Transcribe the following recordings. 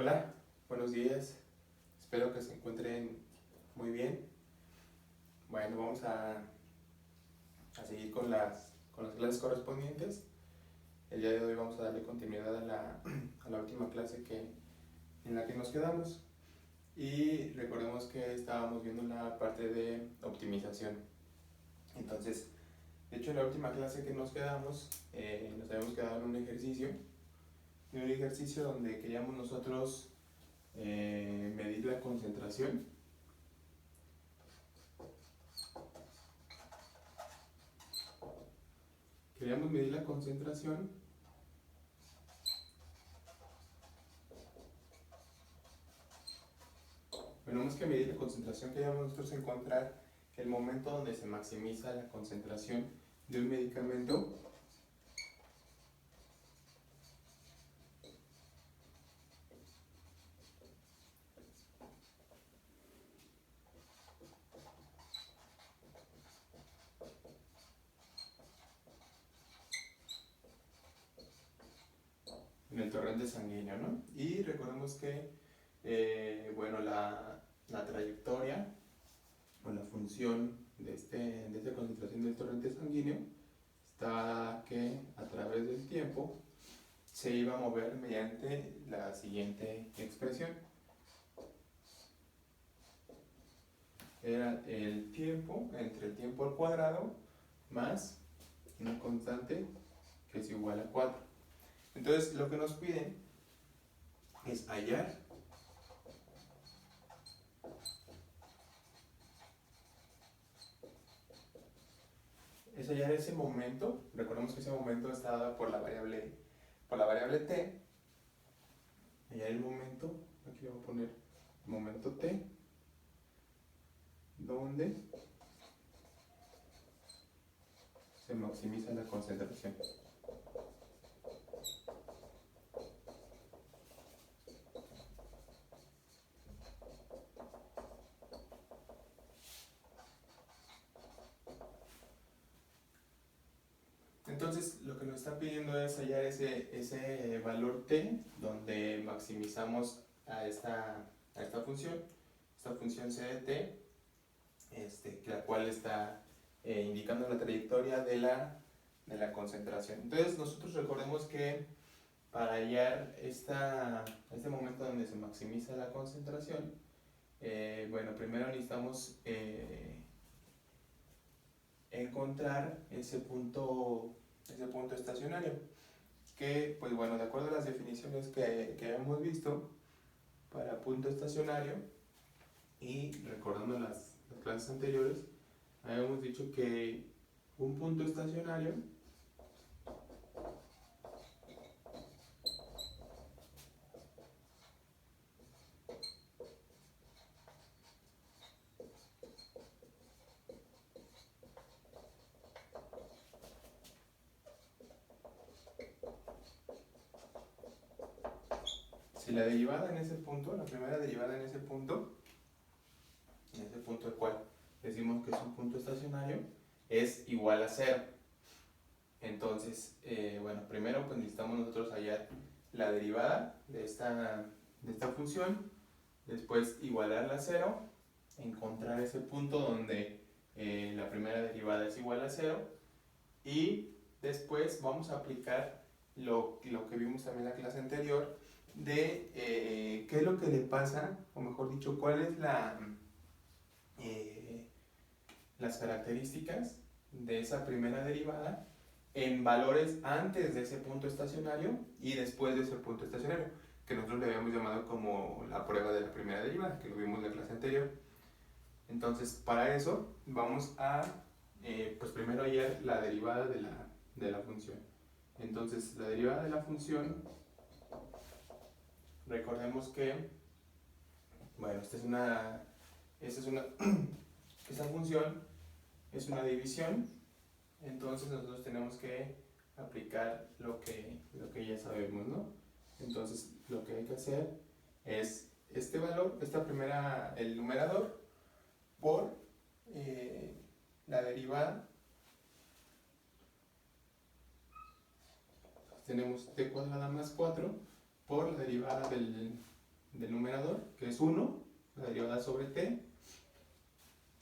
Hola, buenos días. Espero que se encuentren muy bien. Bueno, vamos a seguir con las clases correspondientes. El día de hoy vamos a darle continuidad a la última clase en la que nos quedamos. Y recordemos que estábamos viendo la parte de optimización. Entonces, de hecho, en la última clase que nos quedamos, nos habíamos quedado en un ejercicio donde queríamos nosotros medir la concentración. Queríamos medir la concentración Bueno, más que medir la concentración, queríamos nosotros encontrar el momento donde se maximiza la concentración de un medicamento en el torrente sanguíneo, ¿no? Y recordemos que, bueno, la trayectoria o la función de esta concentración del torrente sanguíneo está que a través del tiempo se iba a mover mediante la siguiente expresión. Era el tiempo entre el tiempo al cuadrado más una constante que es igual a 4. Entonces, lo que nos piden es hallar ese momento. Recordemos que ese momento está dado por la variable t. Hallar el momento, aquí le voy a poner momento t, donde se maximiza la concentración. Entonces, lo que nos está pidiendo es hallar ese valor t, donde maximizamos a esta función c de t, la cual está indicando la trayectoria de la concentración. Entonces, nosotros recordemos que para hallar este momento donde se maximiza la concentración, bueno, primero necesitamos encontrar ese punto estacionario, que, pues bueno, de acuerdo a las definiciones que hemos visto para punto estacionario, y recordando las clases anteriores, habíamos dicho que un punto estacionario si la derivada en ese punto, la primera derivada en ese punto al cual decimos que es un punto estacionario, es igual a 0. Entonces, bueno, primero pues necesitamos nosotros hallar la derivada de esta función, después igualarla a 0, encontrar ese punto donde la primera derivada es igual a 0, y después vamos a aplicar lo que vimos también en la clase anterior de qué es lo que le pasa, o mejor dicho, cuál es las características de esa primera derivada en valores antes de ese punto estacionario y después de ese punto estacionario, que nosotros le habíamos llamado como la prueba de la primera derivada, que lo vimos en la clase anterior. Entonces, para eso vamos a pues primero hallar la derivada de la función. Entonces, la derivada de la función, recordemos que, bueno, esta función es una división. Entonces nosotros tenemos que aplicar lo que ya sabemos, ¿no? Entonces lo que hay que hacer es este valor, el numerador, por la derivada. Tenemos t cuadrada más 4 por la derivada del numerador, que es 1, la derivada sobre t.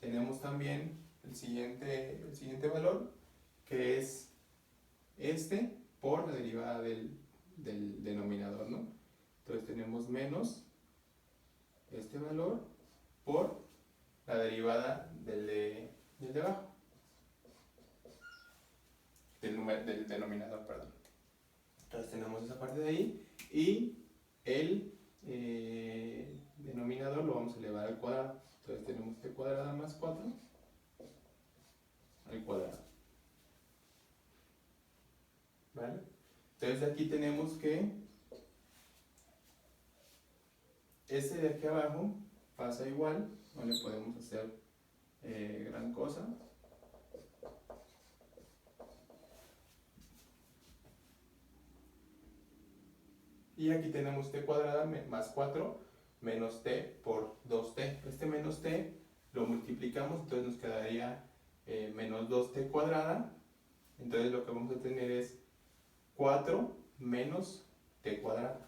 Tenemos también el siguiente valor, que es este por la derivada del denominador, ¿no? Entonces tenemos menos este valor por la derivada del de abajo, del denominador, perdón. Entonces tenemos esa parte de ahí y el denominador lo vamos a elevar al cuadrado. Entonces tenemos t cuadrada más 4 al cuadrado. ¿Vale? Entonces aquí tenemos que este de aquí abajo pasa igual, no le podemos hacer gran cosa. Y aquí tenemos t cuadrada más 4 menos t por 2t. Este menos t lo multiplicamos, entonces nos quedaría menos 2t cuadrada. Entonces lo que vamos a tener es 4 menos t cuadrada.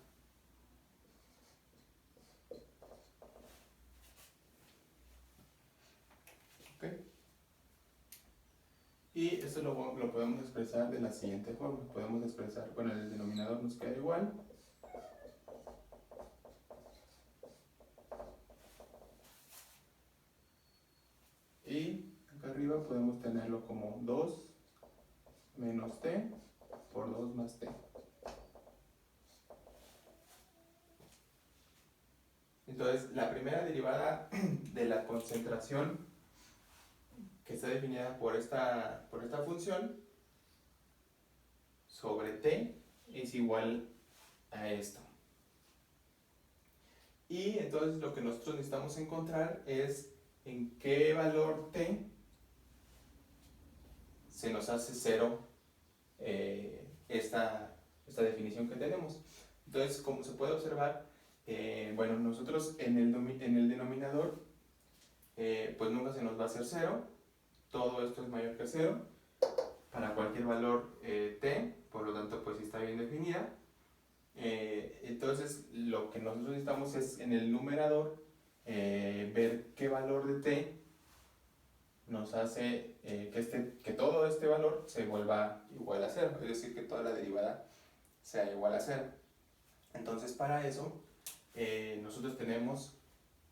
¿Okay? Y esto lo podemos expresar de la siguiente forma. Podemos expresar, bueno, el denominador nos queda igual. Y acá arriba podemos tenerlo como 2 menos t por 2 más t. Entonces, la primera derivada de la concentración que está definida por esta función sobre t es igual a esto. Y entonces lo que nosotros necesitamos encontrar es en qué valor t se nos hace 0 esta definición que tenemos. Entonces, como se puede observar, bueno, nosotros en el denominador pues nunca se nos va a hacer 0. Todo esto es mayor que 0 para cualquier valor t, por lo tanto pues está bien definida. Entonces lo que nosotros necesitamos es en el numerador ver qué valor de t nos hace que todo este valor se vuelva igual a 0, es decir, que toda la derivada sea igual a 0. Entonces para eso nosotros tenemos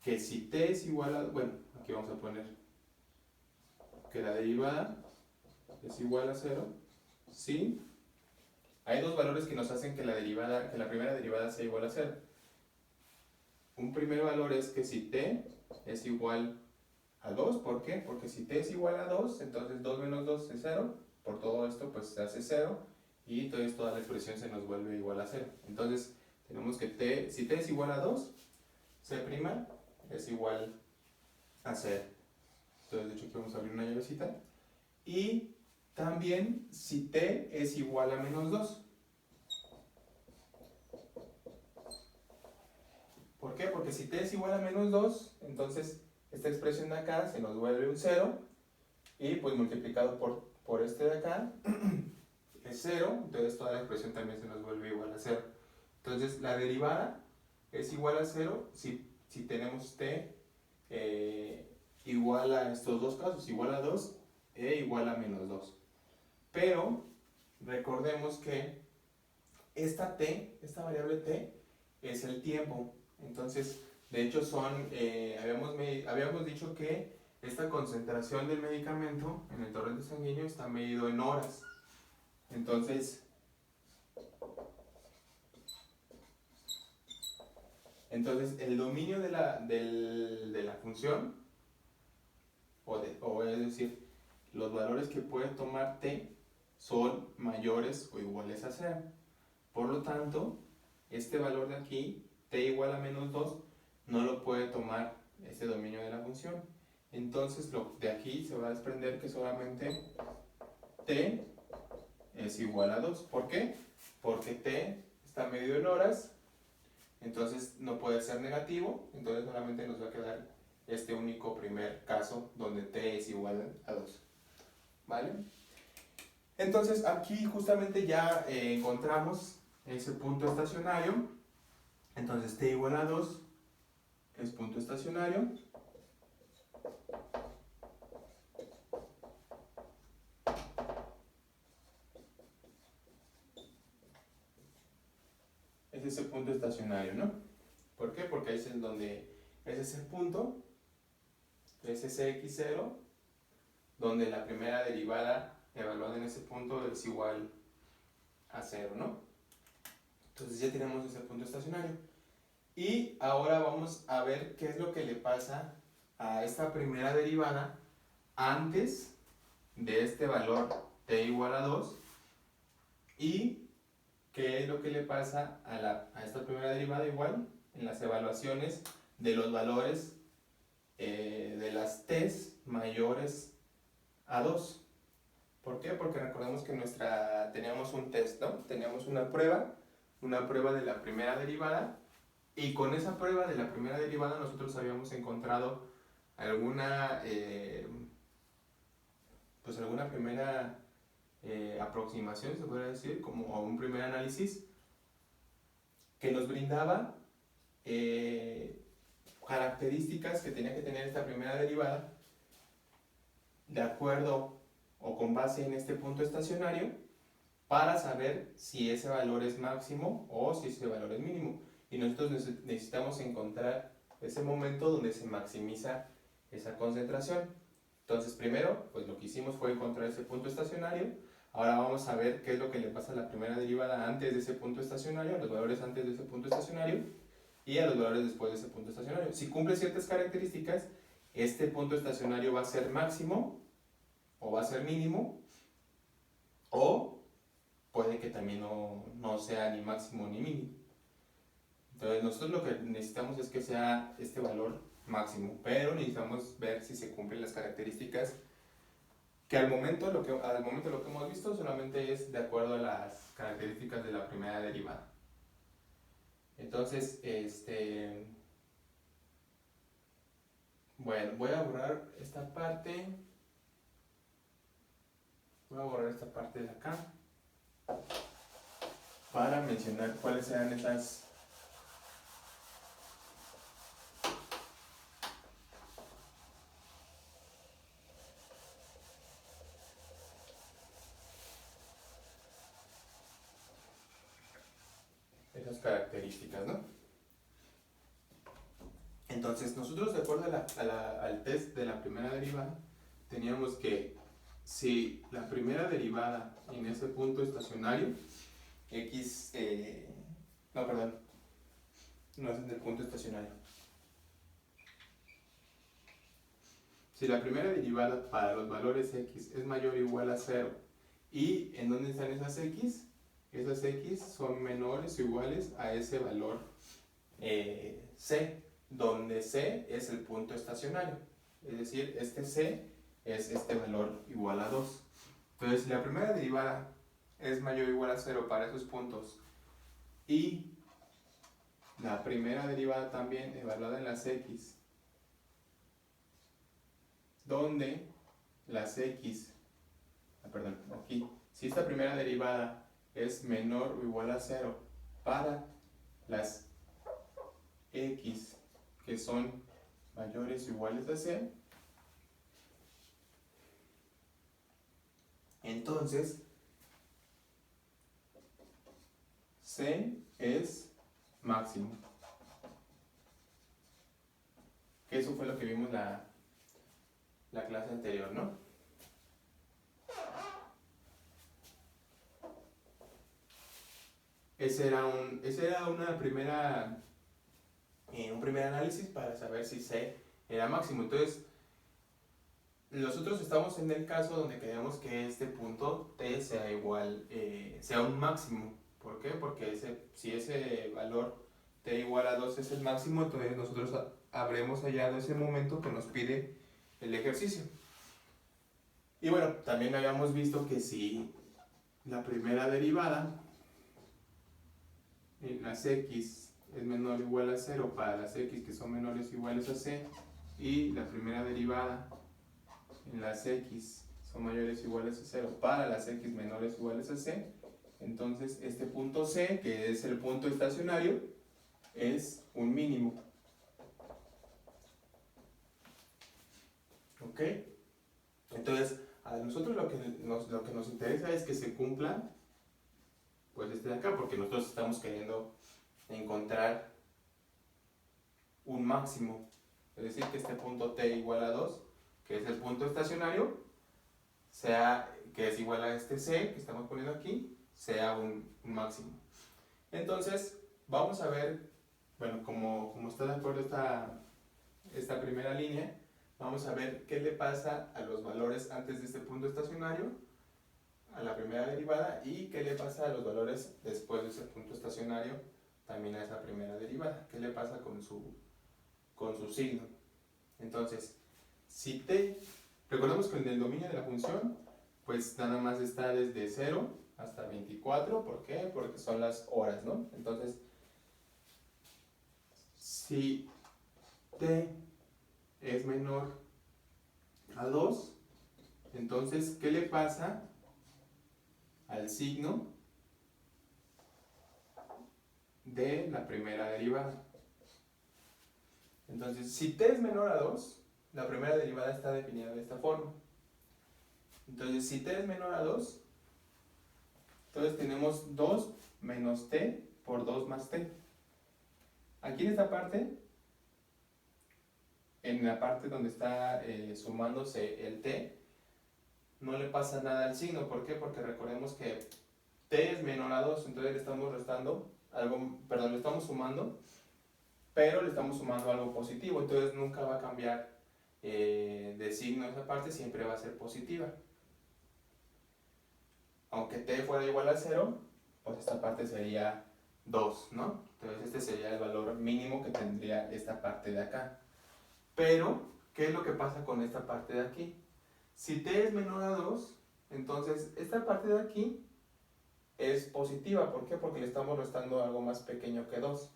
que si t es igual a, bueno, aquí vamos a poner que la derivada es igual a 0, ¿sí? Hay dos valores que nos hacen que la primera derivada sea igual a 0. Un primer valor es que si t es igual a 2, ¿por qué? Porque si t es igual a 2, entonces 2 menos 2 es 0, por todo esto pues se hace 0, y entonces toda la expresión se nos vuelve igual a 0. Entonces tenemos que si t es igual a 2, c' es igual a 0. Entonces de hecho aquí vamos a abrir una llavecita. Y también si t es igual a menos 2. ¿Por qué? Porque si t es igual a menos 2, entonces esta expresión de acá se nos vuelve un 0, y pues multiplicado por este de acá es 0, entonces toda la expresión también se nos vuelve igual a 0. Entonces la derivada es igual a 0 si tenemos t igual a estos dos casos, igual a 2 e igual a menos 2. Pero recordemos que esta variable t, es el tiempo. Entonces, de hecho habíamos dicho que esta concentración del medicamento en el torrente sanguíneo está medido en horas. Entonces el dominio de la función, o es decir, los valores que puede tomar t son mayores o iguales a 0. Por lo tanto, este valor de aquí, t igual a menos 2, no lo puede tomar este dominio de la función. Entonces, de aquí se va a desprender que solamente t es igual a 2. ¿Por qué? Porque t está medido en horas, entonces no puede ser negativo, entonces solamente nos va a quedar este único primer caso donde t es igual a 2. ¿Vale? Entonces aquí justamente ya encontramos ese punto estacionario. Entonces t igual a 2 es punto estacionario. Es ese punto estacionario, ¿no? ¿Por qué? Porque ese es donde, ese es el punto, es ese x0, donde la primera derivada evaluada en ese punto es igual a 0, ¿no? Entonces ya tenemos ese punto estacionario. Y ahora vamos a ver qué es lo que le pasa a esta primera derivada antes de este valor t igual a 2 y qué es lo que le pasa a esta primera derivada igual en las evaluaciones de los valores de las t's mayores a 2. ¿Por qué? Porque recordemos que teníamos un test, ¿no? Teníamos una prueba de la primera derivada, y con esa prueba de la primera derivada nosotros habíamos encontrado alguna primera aproximación, se podría decir, como un primer análisis que nos brindaba características que tenía que tener esta primera derivada de acuerdo o con base en este punto estacionario para saber si ese valor es máximo o si ese valor es mínimo. Y nosotros necesitamos encontrar ese momento donde se maximiza esa concentración. Entonces primero, pues lo que hicimos fue encontrar ese punto estacionario. Ahora vamos a ver qué es lo que le pasa a la primera derivada antes de ese punto estacionario, a los valores antes de ese punto estacionario y a los valores después de ese punto estacionario. Si cumple ciertas características, este punto estacionario va a ser máximo o va a ser mínimo, o puede que también no sea ni máximo ni mínimo. Entonces nosotros lo que necesitamos es que sea este valor máximo, pero necesitamos ver si se cumplen las características que al momento lo que hemos visto solamente es de acuerdo a las características de la primera derivada. Entonces, bueno, voy a borrar esta parte. Voy a borrar esta parte de acá para mencionar cuáles eran esas características, ¿no? Entonces, nosotros de acuerdo al test de la primera derivada, teníamos que si la primera derivada en ese punto estacionario, x, no, perdón, no es en el punto estacionario. Si la primera derivada para los valores x es mayor o igual a 0, ¿y en dónde están esas x? Esas x son menores o iguales a ese valor c, donde c es el punto estacionario. Es decir, este c es este valor igual a 2. Entonces, si la primera derivada es mayor o igual a 0 para esos puntos y la primera derivada también evaluada en las x, donde las x, perdón, aquí, si esta primera derivada es menor o igual a 0 para las x que son mayores o iguales a c, entonces c es máximo. Que eso fue lo que vimos la clase anterior, ¿no? Ese era un primer análisis para saber si C era máximo. Entonces, nosotros estamos en el caso donde queremos que este punto T sea igual, sea un máximo. ¿Por qué? Porque si ese valor T igual a 2 es el máximo, entonces nosotros habremos hallado ese momento que nos pide el ejercicio. Y bueno, también habíamos visto que si la primera derivada en las x es menor o igual a 0 para las x que son menores o iguales a c, y la primera derivada en las x son mayores o iguales a 0 para las x menores o iguales a c, entonces este punto c, que es el punto estacionario, es un mínimo. ¿Ok? Entonces, a nosotros lo que nos interesa es que se cumpla pues este de acá, porque nosotros estamos queriendo encontrar un máximo, es decir, que este punto t igual a 2, que es el punto estacionario, sea, que es igual a este c que estamos poniendo aquí, sea un máximo. Entonces, vamos a ver, bueno, como está de acuerdo esta primera línea, vamos a ver qué le pasa a los valores antes de este punto estacionario, a la primera derivada, y qué le pasa a los valores después de ese punto estacionario, también a esa primera derivada, qué le pasa con su signo. Entonces, si t, recordemos que en el dominio de la función, pues nada más está desde 0 hasta 24, ¿por qué? Porque son las horas, ¿no? Entonces, si t es menor a 2, entonces, ¿qué le pasa al signo de la primera derivada? Entonces, si t es menor a 2, la primera derivada está definida de esta forma. Entonces, si t es menor a 2, entonces tenemos 2 menos t por 2 más t. Aquí en esta parte, en la parte donde está sumándose el t, no le pasa nada al signo. ¿Por qué? Porque recordemos que t es menor a 2, entonces le estamos restando algo, perdón, le estamos sumando, pero le estamos sumando algo positivo, entonces nunca va a cambiar de signo esa parte, siempre va a ser positiva. Aunque t fuera igual a 0, pues esta parte sería 2, ¿no? Entonces este sería el valor mínimo que tendría esta parte de acá. Pero, ¿qué es lo que pasa con esta parte de aquí? Si t es menor a 2, entonces esta parte de aquí es positiva. ¿Por qué? Porque le estamos restando algo más pequeño que 2.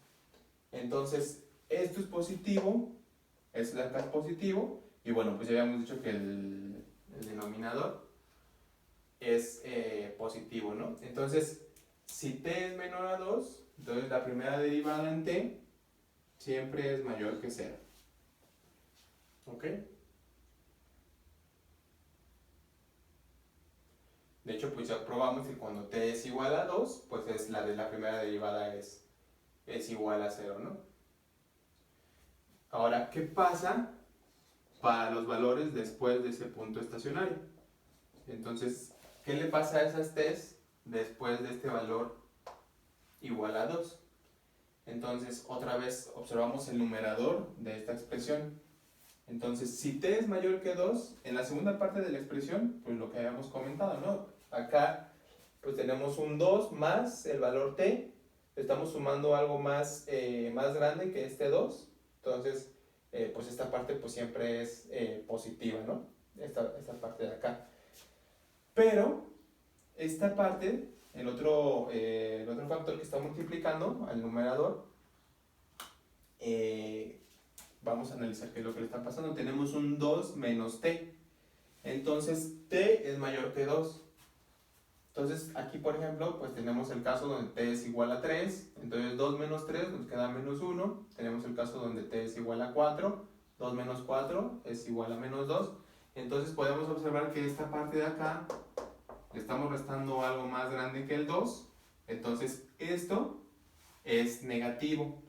Entonces, esto es positivo, es de acá es positivo, y bueno, pues ya habíamos dicho que el denominador es positivo, ¿no? Entonces, si t es menor a 2, entonces la primera derivada en t siempre es mayor que 0. ¿Ok? De hecho, pues ya probamos que cuando t es igual a 2, pues es la de la primera derivada es igual a 0, ¿no? Ahora, ¿qué pasa para los valores después de ese punto estacionario? Entonces, ¿qué le pasa a esas t's después de este valor igual a 2? Entonces, otra vez observamos el numerador de esta expresión. Entonces, si t es mayor que 2, en la segunda parte de la expresión, pues lo que habíamos comentado, ¿no? Acá, pues tenemos un 2 más el valor t, estamos sumando algo más, más grande que este 2, entonces, pues esta parte pues siempre es positiva, ¿no? Esta parte de acá. Pero, esta parte, el otro factor que está multiplicando al numerador, vamos a analizar qué es lo que le está pasando. Tenemos un 2 menos t. Entonces, t es mayor que 2. Entonces, aquí, por ejemplo, pues tenemos el caso donde t es igual a 3. Entonces, 2 menos 3 nos queda menos 1. Tenemos el caso donde t es igual a 4. 2 menos 4 es igual a menos 2. Entonces, podemos observar que esta parte de acá le estamos restando algo más grande que el 2. Entonces, esto es negativo.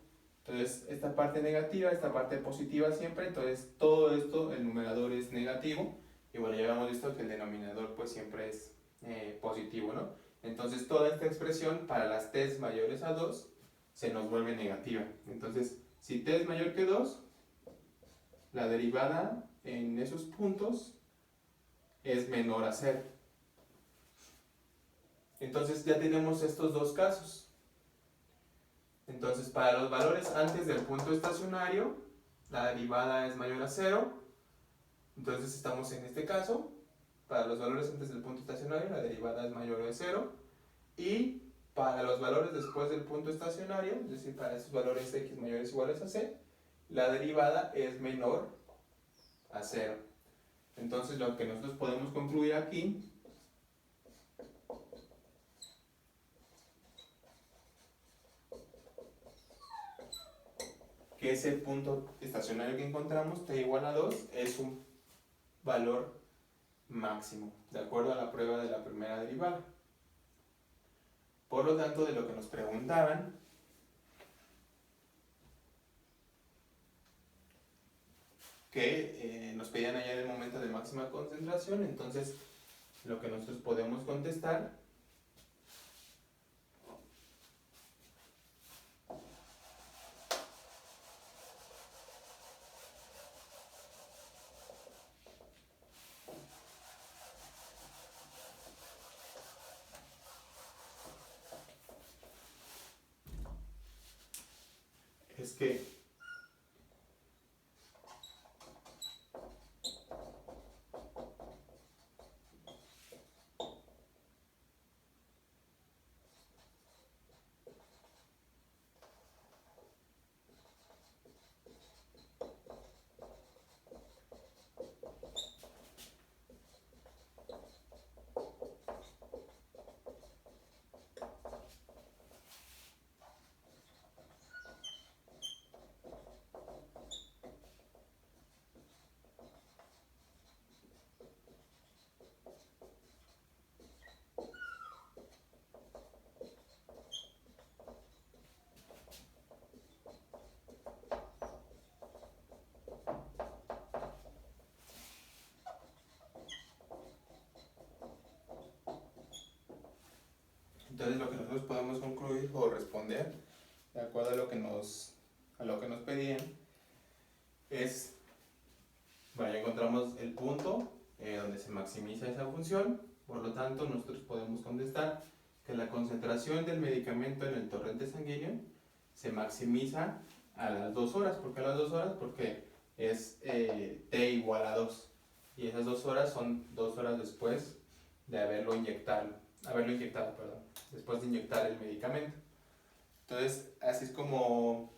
Entonces, esta parte negativa, esta parte positiva siempre, entonces todo esto, el numerador es negativo, y bueno, ya habíamos visto que el denominador pues siempre es positivo, ¿no? Entonces, toda esta expresión para las t's mayores a 2 se nos vuelve negativa. Entonces, si t es mayor que 2, la derivada en esos puntos es menor a 0. Entonces, ya tenemos estos dos casos. Entonces, para los valores antes del punto estacionario, la derivada es mayor a 0. Entonces, estamos en este caso. Para los valores antes del punto estacionario, la derivada es mayor a 0. Y para los valores después del punto estacionario, es decir, para esos valores x mayores o iguales a c, la derivada es menor a 0. Entonces, lo que nosotros podemos concluir aquí que ese punto estacionario que encontramos, t igual a 2, es un valor máximo, de acuerdo a la prueba de la primera derivada. Por lo tanto, de lo que nos preguntaban, que nos pedían hallar el momento de máxima concentración, entonces lo que nosotros podemos contestar es que entonces lo que nosotros podemos concluir o responder, de acuerdo a lo que nos pedían, es, bueno, ya encontramos el punto donde se maximiza esa función, por lo tanto nosotros podemos contestar que la concentración del medicamento en el torrente sanguíneo se maximiza a las 2 horas. ¿Por qué a las 2 horas? Porque es T igual a 2, y esas 2 horas son 2 horas después de haberlo inyectado, después de inyectar el medicamento. Entonces, así es como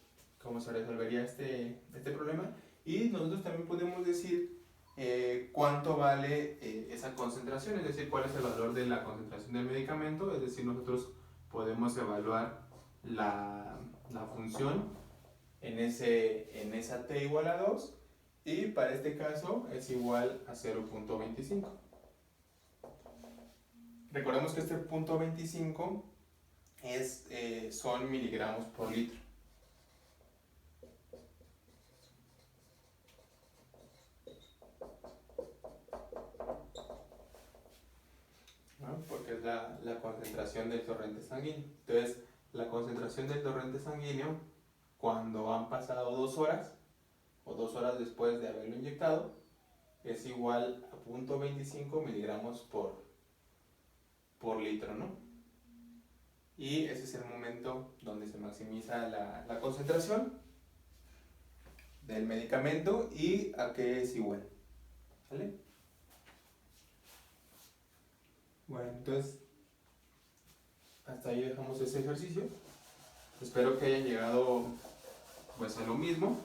se resolvería este problema. Y nosotros también podemos decir cuánto vale esa concentración, es decir, cuál es el valor de la concentración del medicamento, es decir, nosotros podemos evaluar la función en esa T igual a 2, y para este caso es igual a 0.25. Recordemos que este punto 25 son miligramos por litro. ¿No? Porque es la concentración del torrente sanguíneo. Entonces, la concentración del torrente sanguíneo, cuando han pasado 2 horas, o 2 horas después de haberlo inyectado, es igual a 0.25 miligramos por litro, ¿no? Y ese es el momento donde se maximiza la concentración del medicamento y a qué es igual. ¿Vale? Bueno, entonces hasta ahí dejamos ese ejercicio. Espero que hayan llegado pues a lo mismo,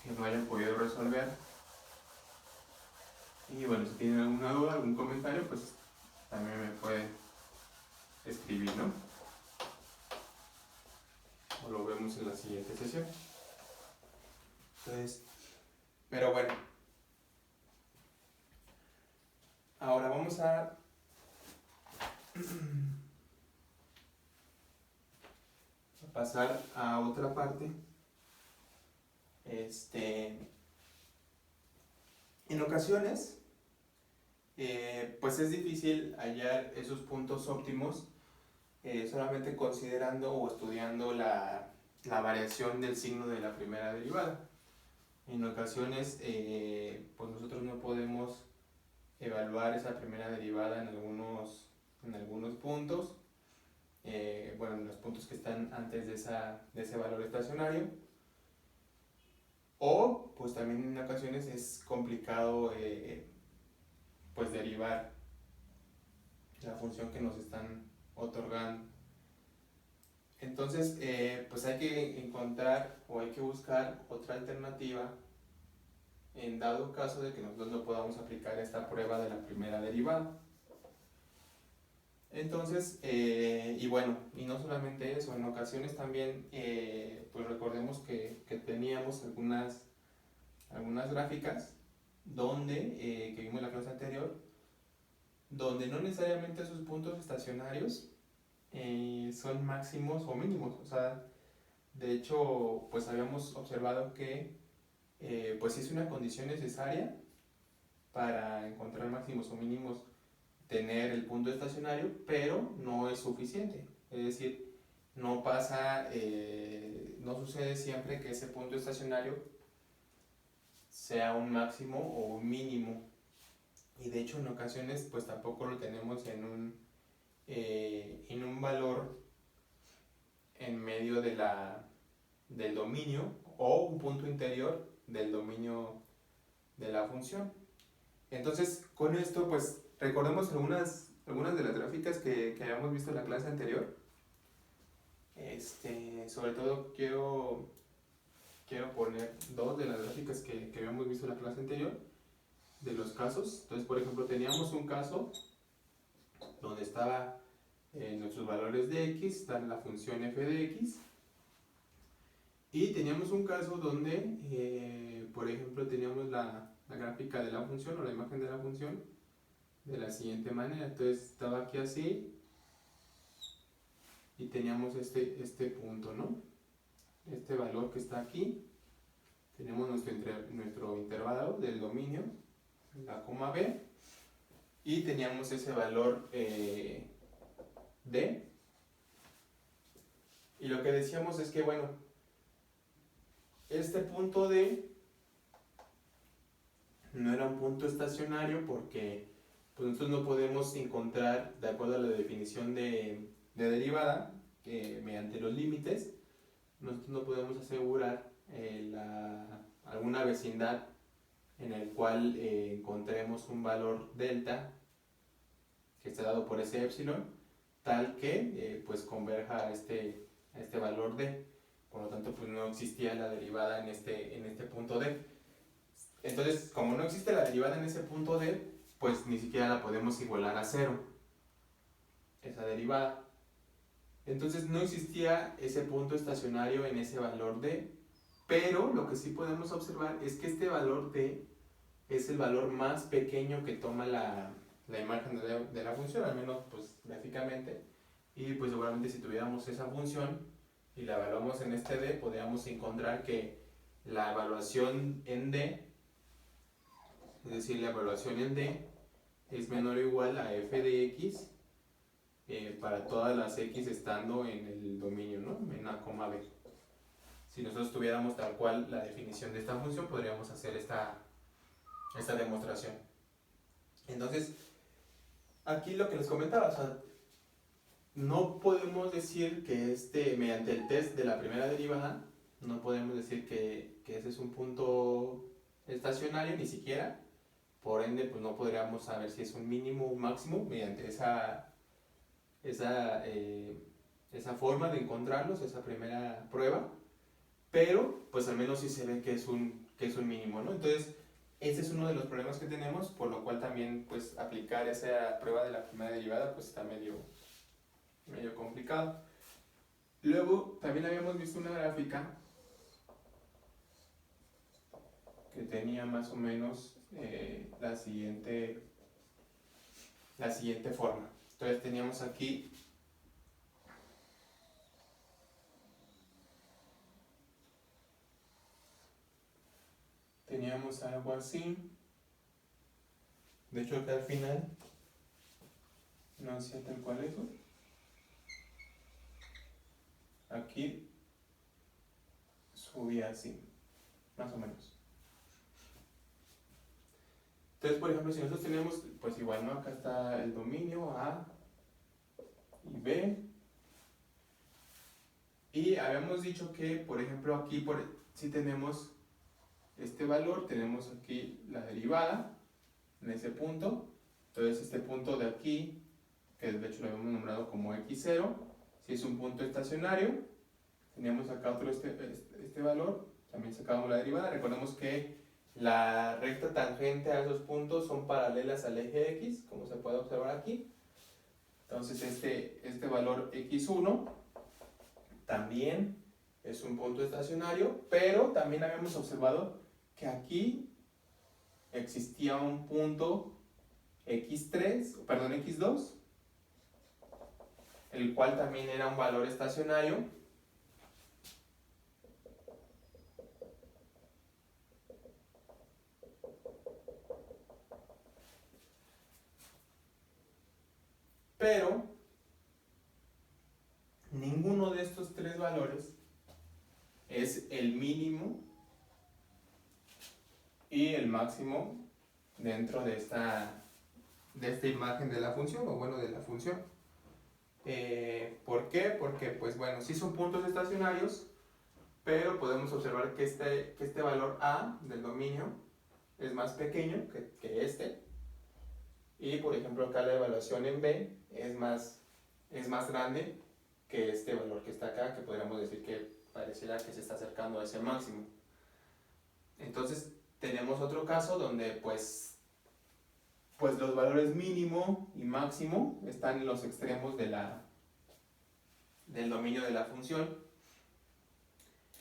que lo hayan podido resolver. Y bueno, si tienen alguna duda, algún comentario, pues también me pueden escribir, ¿no? O lo vemos en la siguiente sesión. Entonces, pero bueno, ahora vamos a pasar a otra parte. En ocasiones, pues es difícil hallar esos puntos óptimos solamente considerando o estudiando la variación del signo de la primera derivada. En ocasiones, pues nosotros no podemos evaluar esa primera derivada en algunos puntos, bueno, en los puntos que están antes de ese valor estacionario, o pues también en ocasiones es complicado pues derivar la función que nos están otorgando. Entonces, pues hay que encontrar o hay que buscar otra alternativa en dado caso de que nosotros no podamos aplicar esta prueba de la primera derivada. Entonces, y bueno, y no solamente eso, en ocasiones también, pues recordemos que teníamos algunas algunas gráficas donde, que vimos en la clase anterior, donde no necesariamente sus puntos estacionarios son máximos o mínimos. O sea, de hecho, pues habíamos observado que pues es una condición necesaria para encontrar máximos o mínimos tener el punto estacionario, pero no es suficiente. Es decir, no pasa, no sucede siempre que ese punto estacionario sea un máximo o un mínimo. Y de hecho en ocasiones pues tampoco lo tenemos en un valor en medio del dominio o un punto interior del dominio de la función. Entonces, con esto, pues recordemos algunas de las gráficas que habíamos visto en la clase anterior. Sobre todo quiero poner dos de las gráficas que habíamos visto en la clase anterior, de los casos. Entonces, por ejemplo, teníamos un caso donde estaba nuestros valores de x, dan la función f de x. Y teníamos un caso donde, por ejemplo, teníamos la gráfica de la función o la imagen de la función de la siguiente manera. Entonces estaba aquí así y teníamos este punto, ¿no? Este valor que está aquí. Tenemos nuestro intervalo del dominio, la coma b, y teníamos ese valor d. Y lo que decíamos es que, bueno, este punto d no era un punto estacionario porque pues nosotros no podemos encontrar, de acuerdo a la definición de derivada, que mediante los límites, nosotros no podemos asegurar alguna vecindad en el cual encontremos un valor delta que esté dado por ese épsilon, tal que pues converja a este valor d. Por lo tanto, pues no existía la derivada en este punto d. Entonces, como no existe la derivada en ese punto d, pues ni siquiera la podemos igualar a cero, esa derivada. Entonces no existía ese punto estacionario en ese valor d, pero lo que sí podemos observar es que este valor d es el valor más pequeño que toma la imagen de la función, al menos pues gráficamente. Y pues seguramente si tuviéramos esa función y la evaluamos en este d, podríamos encontrar que la evaluación en d, es decir, la evaluación en d es menor o igual a f de x para todas las x estando en el dominio, ¿no? En a, b. Si nosotros tuviéramos tal cual la definición de esta función, podríamos hacer esta demostración. Entonces, aquí lo que les comentaba, o sea, no podemos decir que mediante el test de la primera derivada, no podemos decir que ese es un punto estacionario, ni siquiera. Por ende, pues no podríamos saber si es un mínimo o un máximo mediante esa forma de encontrarlos, esa primera prueba, pero pues al menos sí se ve que es un mínimo, ¿no? Entonces, ese es uno de los problemas que tenemos, por lo cual también pues aplicar esa prueba de la primera derivada pues está medio complicado. Luego también habíamos visto una gráfica que tenía más o menos la siguiente forma. Entonces teníamos aquí algo así. De hecho acá al final no hacía tal cual eso. Aquí subía así, más o menos. Entonces, por ejemplo, si nosotros tenemos, pues igual, ¿no? Acá está el dominio A y B. Y habíamos dicho que, por ejemplo, aquí si tenemos este valor, tenemos aquí la derivada en ese punto. Entonces, este punto de aquí, que de hecho lo habíamos nombrado como x0, si es un punto estacionario, teníamos acá otro este valor, también sacábamos la derivada. Recordemos que la recta tangente a esos puntos son paralelas al eje x, como se puede observar aquí. Entonces este valor x1 también es un punto estacionario, pero también habíamos observado que aquí existía un punto x2, el cual también era un valor estacionario, pero ninguno de estos tres valores es el mínimo y el máximo dentro de esta imagen de la función, o bueno, de la función. ¿Por qué? Porque, pues bueno, sí son puntos estacionarios, pero podemos observar que este valor A del dominio es más pequeño que este, y por ejemplo acá la evaluación en B es más grande que este valor que está acá, que podríamos decir que pareciera que se está acercando a ese máximo. Entonces tenemos otro caso donde pues los valores mínimo y máximo están en los extremos del dominio de la función,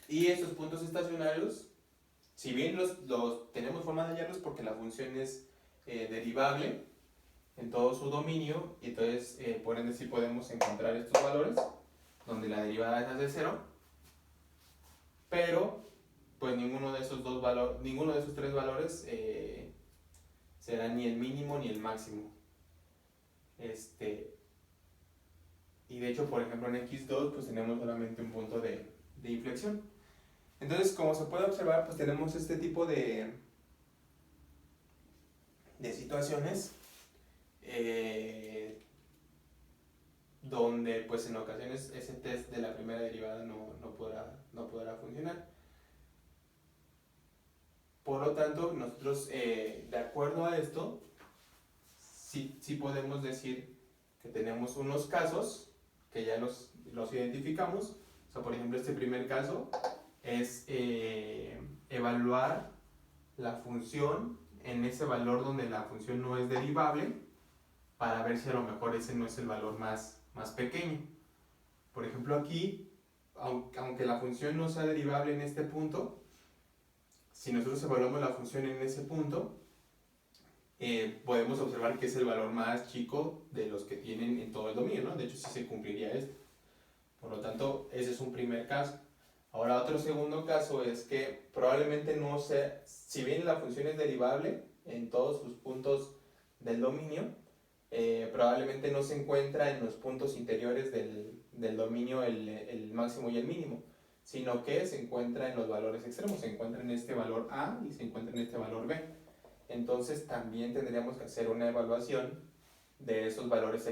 y estos puntos estacionarios, si bien los tenemos forma de hallarlos porque la función es derivable en todo su dominio, y entonces por ende sí podemos encontrar estos valores donde la derivada es de 0, pero pues ninguno de esos tres valores será ni el mínimo ni el máximo. Y de hecho, por ejemplo, en x2 pues tenemos solamente un punto de inflexión. Entonces, como se puede observar, pues tenemos este tipo de situaciones donde pues en ocasiones ese test de la primera derivada no podrá funcionar. Por lo tanto, nosotros, de acuerdo a esto, sí podemos decir que tenemos unos casos que ya los identificamos. O sea, por ejemplo, este primer caso es evaluar la función en ese valor donde la función no es derivable, para ver si a lo mejor ese no es el valor más pequeño. Por ejemplo, aquí, aunque la función no sea derivable en este punto, si nosotros evaluamos la función en ese punto, podemos observar que es el valor más chico de los que tienen en todo el dominio, ¿no? De hecho, sí se cumpliría esto. Por lo tanto, ese es un primer caso. Ahora, otro segundo caso es que probablemente no sea, si bien la función es derivable en todos sus puntos del dominio, probablemente no se encuentra en los puntos interiores del dominio el máximo y el mínimo, sino que se encuentra en los valores extremos, se encuentra en este valor A y se encuentra en este valor B. Entonces también tendríamos que hacer una evaluación de esos valores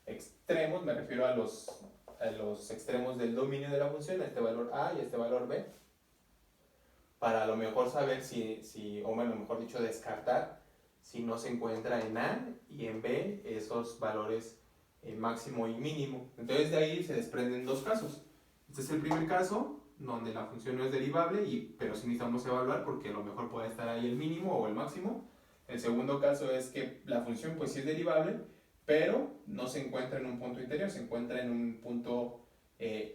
extremos, me refiero a los extremos del dominio de la función, a este valor A y a este valor B, para a lo mejor saber o bueno, mejor dicho, descartar si no se encuentra en A y en B esos valores máximo y mínimo. Entonces de ahí se desprenden dos casos. Este es el primer caso, donde la función no es derivable, pero sí necesitamos evaluar porque a lo mejor puede estar ahí el mínimo o el máximo. El segundo caso es que la función pues sí es derivable, pero no se encuentra en un punto interior, se encuentra en un punto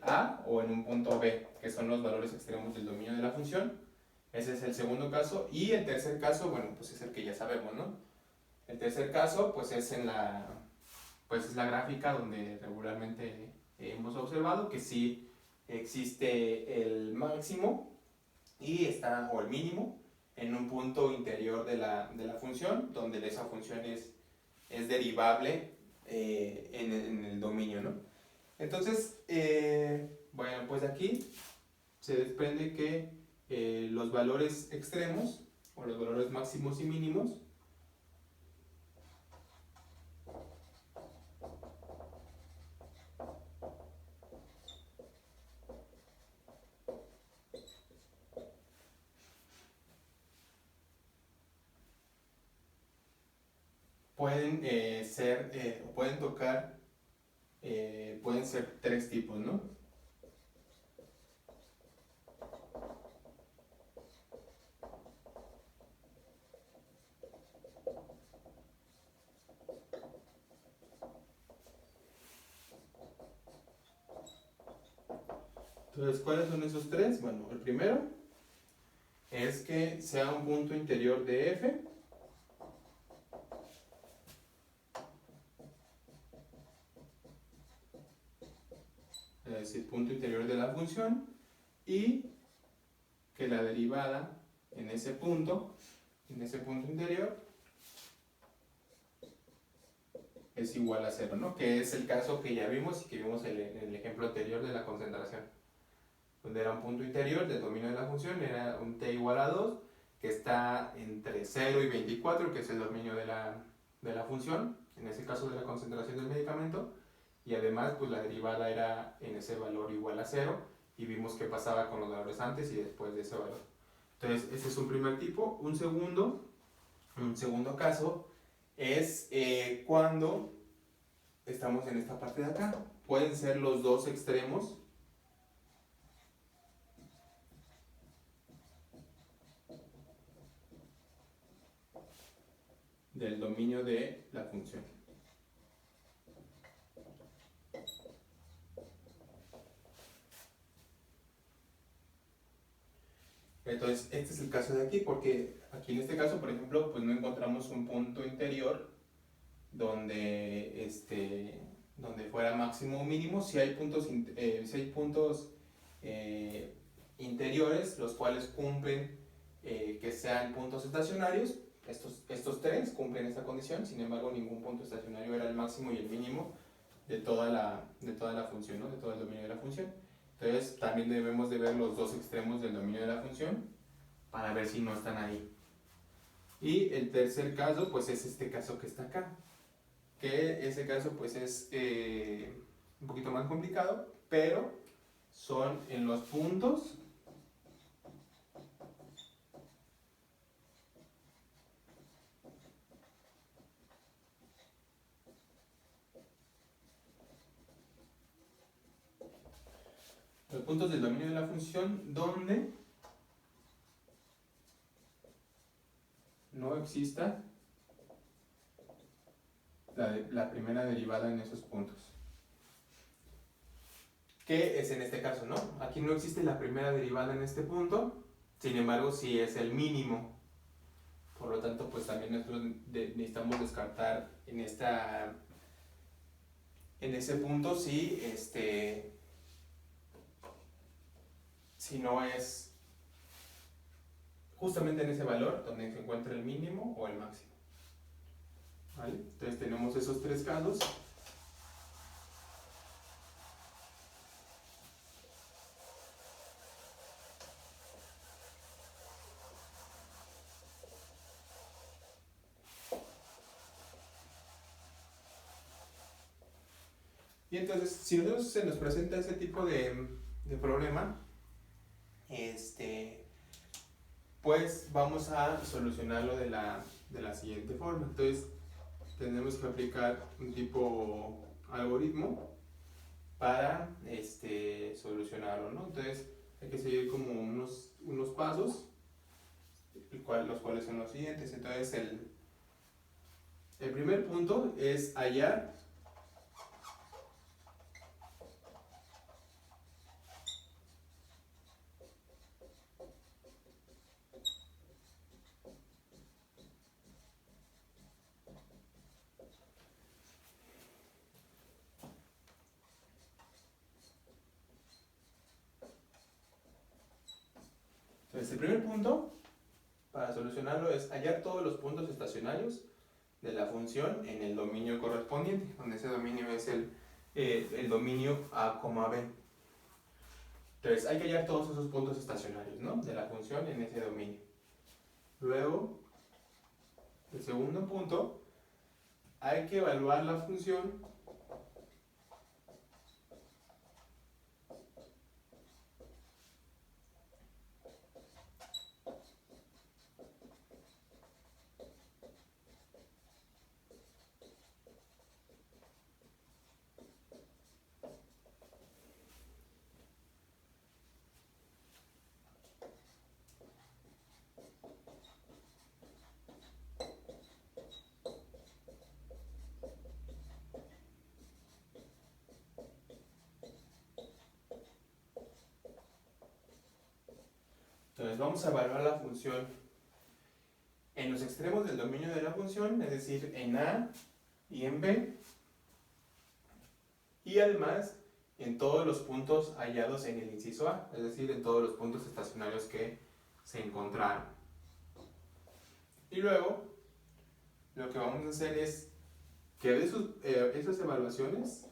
A o en un punto B, que son los valores extremos del dominio de la función. Ese es el segundo caso. Y el tercer caso, bueno, pues es el que ya sabemos, ¿no? El tercer caso, pues es es la gráfica donde regularmente hemos observado que sí existe el máximo o el mínimo en un punto interior de la función, donde esa función es derivable en el dominio, ¿no? Entonces, bueno, pues aquí se desprende que los valores extremos, o los valores máximos y mínimos, pueden pueden tocar, pueden ser tres tipos, ¿no? Entonces, ¿cuáles son esos tres? Bueno, el primero es que sea un punto interior de f, es decir, punto interior de la función, y que la derivada en ese punto interior, es igual a 0, ¿no? Que es el caso que ya vimos y que vimos en el ejemplo anterior de la concentración, donde era un punto interior del dominio de la función, era un t igual a 2, que está entre 0 y 24, que es el dominio de la función, en ese caso de la concentración del medicamento, y además pues la derivada era en ese valor igual a 0, y vimos qué pasaba con los valores antes y después de ese valor. Entonces, ese es un primer tipo. Un segundo caso es cuando estamos en esta parte de acá. Pueden ser los dos extremos del dominio de la función. Entonces, este es el caso de aquí, porque aquí en este caso, por ejemplo, pues no encontramos un punto interior donde, donde fuera máximo o mínimo. Si hay puntos, interiores, los cuales cumplen que sean puntos estacionarios. Estos tres cumplen esta condición, sin embargo ningún punto estacionario era el máximo y el mínimo de toda la función, ¿no? De todo el dominio de la función. Entonces también debemos de ver los dos extremos del dominio de la función para ver si no están ahí. Y el tercer caso pues es este caso que está acá, que ese caso pues es un poquito más complicado, pero son en los puntos del dominio de la función donde no exista la primera derivada en esos puntos. ¿Qué es en este caso, no? Aquí no existe la primera derivada en este punto, sin embargo sí es el mínimo. Por lo tanto, pues también nosotros necesitamos descartar en ese punto si no es justamente en ese valor donde se encuentra el mínimo o el máximo. ¿Vale? Entonces tenemos esos tres casos. Y entonces, si nosotros se nos presenta ese tipo de problema, pues vamos a solucionarlo de la siguiente forma. Entonces, tenemos que aplicar un tipo algoritmo para solucionarlo, ¿no? Entonces, hay que seguir como unos pasos, los cuales son los siguientes. Entonces, el primer punto es hallar Entonces, el primer punto para solucionarlo es hallar todos los puntos estacionarios de la función en el dominio correspondiente, donde ese dominio es el dominio A, B. Entonces, hay que hallar todos esos puntos estacionarios, ¿no? De la función en ese dominio. Luego, el segundo punto, hay que evaluar la función evaluaciones. Vamos a evaluar la función en los extremos del dominio de la función, es decir, en A y en B, y además en todos los puntos hallados en el inciso A, es decir, en todos los puntos estacionarios que se encontraron. Y luego, lo que vamos a hacer es que de esas evaluaciones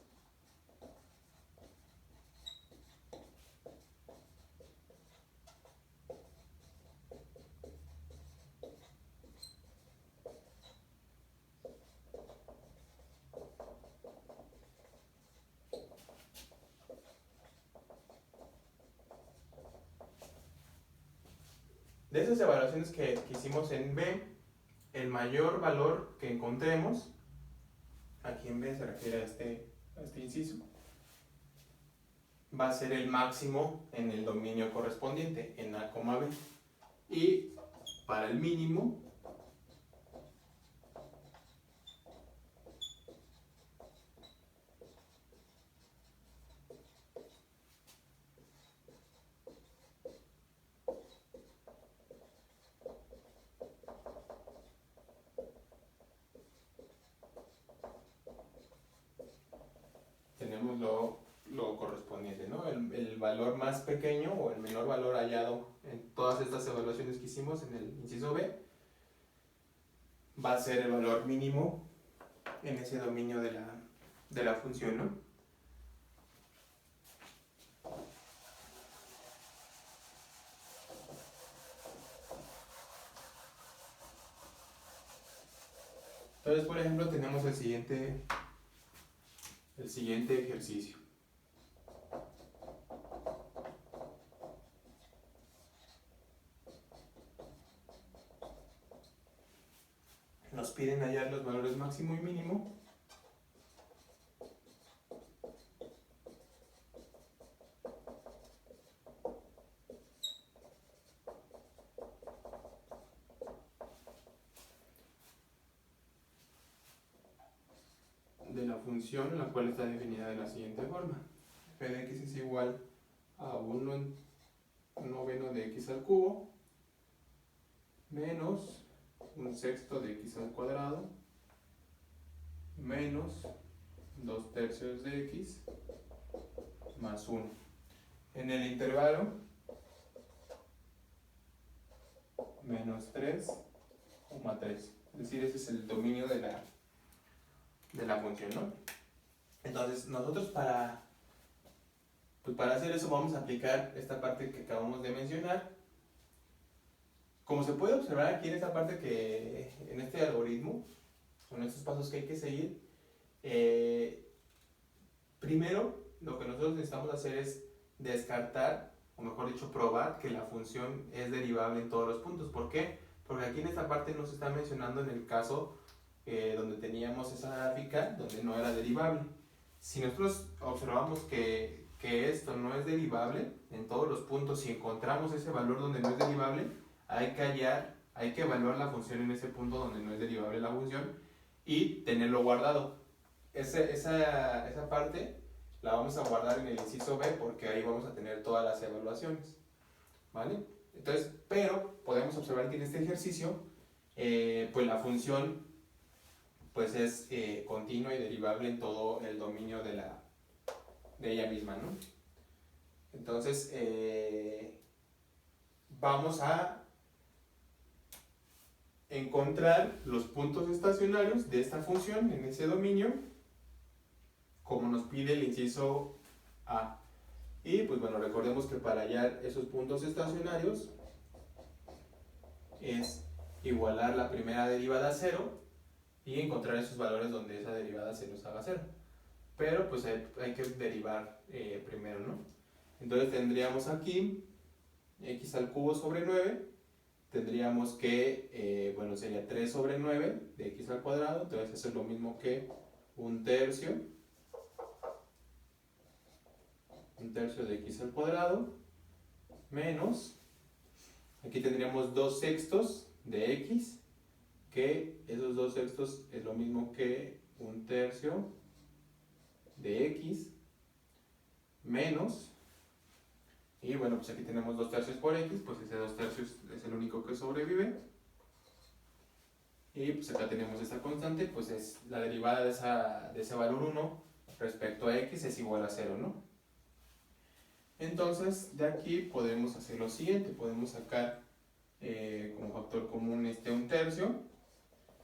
que hicimos en B, el mayor valor que encontremos, aquí en B se refiere a este inciso, va a ser el máximo en el dominio correspondiente, en A, B. Y para el mínimo, tenemos lo correspondiente, ¿no? El valor más pequeño o el menor valor hallado en todas estas evaluaciones que hicimos en el inciso B va a ser el valor mínimo en ese dominio de la función, ¿no? Entonces, por ejemplo, tenemos el siguiente ejercicio. Nos piden hallar los valores máximo y mínimo de la función, la cual está definida de la siguiente forma. F de x es igual a 1/9 de x al cubo menos 1/6 de x al cuadrado menos 2/3 de x más 1. En el intervalo menos 3, 3. Es decir, ese es el dominio de la función, ¿no? Entonces, nosotros para hacer eso vamos a aplicar esta parte que acabamos de mencionar. Como se puede observar aquí en esta parte en este algoritmo, con estos pasos que hay que seguir, primero lo que nosotros necesitamos hacer es descartar, o mejor dicho, probar que la función es derivable en todos los puntos. ¿Por qué? Porque aquí en esta parte nos está mencionando en el caso donde teníamos esa gráfica donde no era derivable. Si nosotros observamos que esto no es derivable en todos los puntos, si encontramos ese valor donde no es derivable, hay que evaluar la función en ese punto donde no es derivable la función y tenerlo guardado. Esa parte la vamos a guardar en el inciso B porque ahí vamos a tener todas las evaluaciones, ¿vale? Entonces, pero podemos observar que en este ejercicio, pues la función pues es continua y derivable en todo el dominio de ella misma, ¿no? Entonces, vamos a encontrar los puntos estacionarios de esta función en ese dominio, como nos pide el inciso A. Y pues bueno, recordemos que para hallar esos puntos estacionarios es igualar la primera derivada a 0 y encontrar esos valores donde esa derivada se nos haga 0. Pero pues hay que derivar primero, ¿no? Entonces tendríamos aquí x al cubo sobre 9, tendríamos que, bueno, sería 3 sobre 9 de x al cuadrado, entonces eso es lo mismo que 1/3 de x al cuadrado, menos, aquí tendríamos 2/6 de x, que esos 2/6 es lo mismo que 1/3 de x, menos, Y bueno, pues aquí tenemos 2/3 por x, pues ese 2/3 es el único que sobrevive. Y pues acá tenemos esta constante, pues es la derivada de ese valor 1 respecto a x es igual a 0, ¿no? Entonces, de aquí podemos hacer lo siguiente, podemos sacar como factor común este 1/3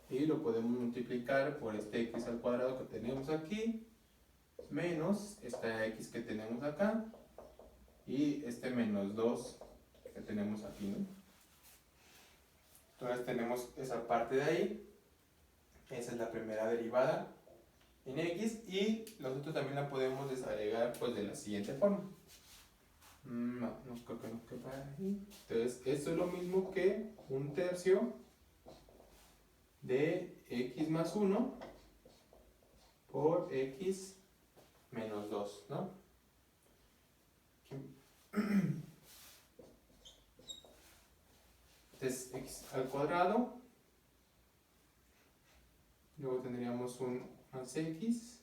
y lo podemos multiplicar por este x al cuadrado que tenemos aquí, menos esta x que tenemos acá y este menos 2 que tenemos aquí, ¿no? Entonces tenemos esa parte de ahí, esa es la primera derivada en x y nosotros también la podemos desagregar pues de la siguiente forma. No creo que no quepa ahí. Entonces esto es lo mismo que 1/3 de x más 1 por x menos 2, ¿no? Entonces x al cuadrado, luego tendríamos un más x